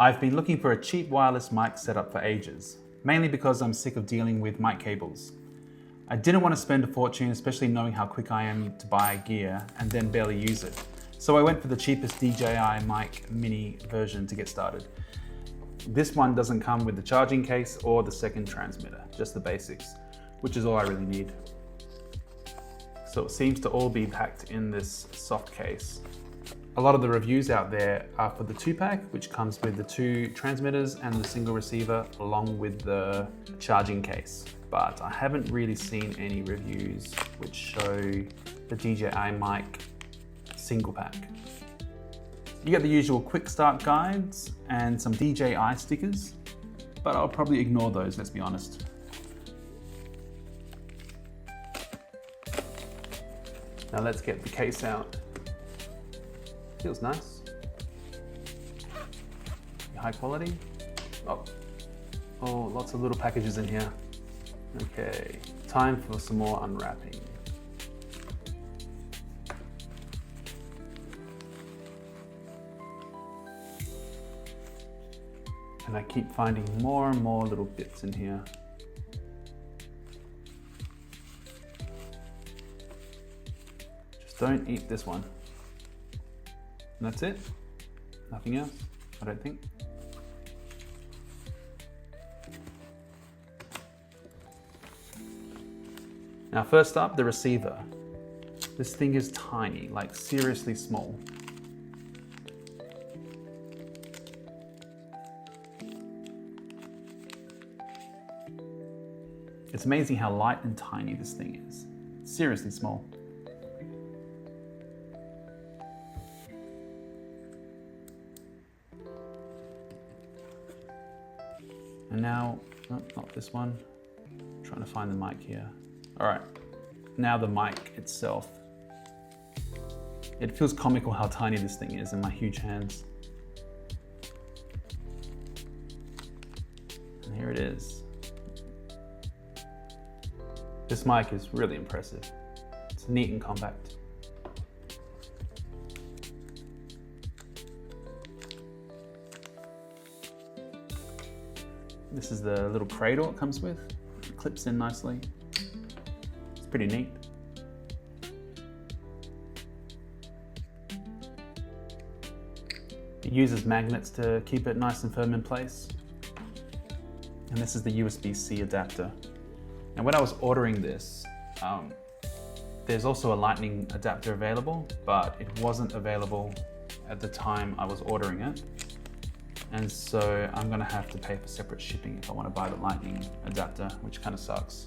I've been looking for a cheap wireless mic setup for ages, mainly because I'm sick of dealing with mic cables. I didn't want to spend a fortune, especially knowing how quick I am to buy gear and then barely use it. So I went for the cheapest DJI mic mini version to get started. This one doesn't come with the charging case or the second transmitter, just the basics, which is all I really need. So it seems to all be packed in this soft case. A lot of the reviews out there are for the 2-pack, which comes with the 2 transmitters and the single receiver along with the charging case. But I haven't really seen any reviews which show the DJI mic single pack. You get the usual quick start guides and some DJI stickers, but I'll probably ignore those, let's be honest. Now let's get the case out. Feels nice. High quality. Oh, lots of little packages in here. Okay, time for some more unwrapping. And I keep finding more and more little bits in here. Just don't eat this one. And that's it. Nothing else, I don't think. Now first up, the receiver. This thing is tiny, like seriously small. It's amazing how light and tiny this thing is. Seriously small. And now, oh, not this one. I'm trying to find the mic here. All right, now the mic itself. It feels comical how tiny this thing is in my huge hands. And here it is. This mic is really impressive. It's neat and compact. This is the little cradle it comes with. It clips in nicely. It's pretty neat. It uses magnets to keep it nice and firm in place. And this is the USB-C adapter. And when I was ordering this, there's also a lightning adapter available, but it wasn't available at the time I was ordering it. And so I'm gonna have to pay for separate shipping if I wanna buy the lightning adapter, which kind of sucks.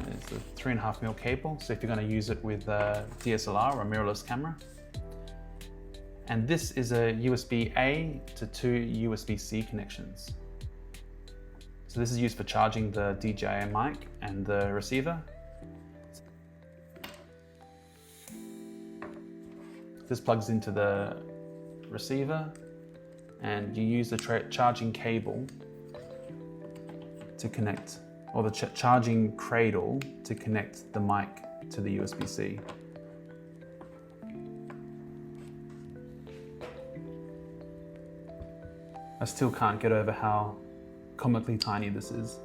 It's a 3.5mm cable, so if you're going to use it with a DSLR or a mirrorless camera. And this is a USB-A to 2 USB-C connections. So this is used for charging the DJI mic and the receiver. This plugs into the receiver and you use the charging cable to connect, or the charging cradle to connect the mic to the USB-C. I still can't get over how comically tiny this is.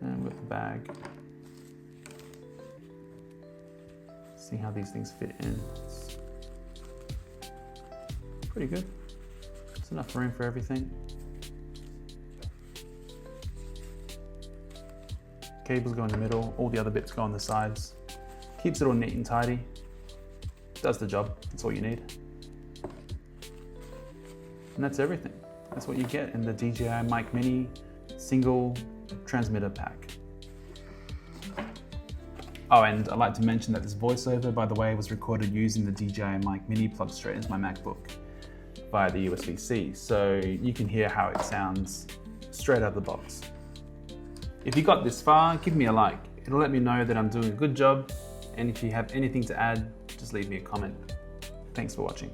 And with the bag. See how these things fit in. It's pretty good. There's enough room for everything. Cables go in the middle, all the other bits go on the sides. Keeps it all neat and tidy. Does the job, that's all you need. And that's everything. That's what you get in the DJI Mic Mini single transmitter pack. Oh, and I'd like to mention that this voiceover, by the way, was recorded using the DJI Mic Mini plugged straight into my MacBook via the USB-C, so you can hear how it sounds straight out of the box. If you got this far, give me a like. It'll let me know that I'm doing a good job, and if you have anything to add, just leave me a comment. Thanks for watching.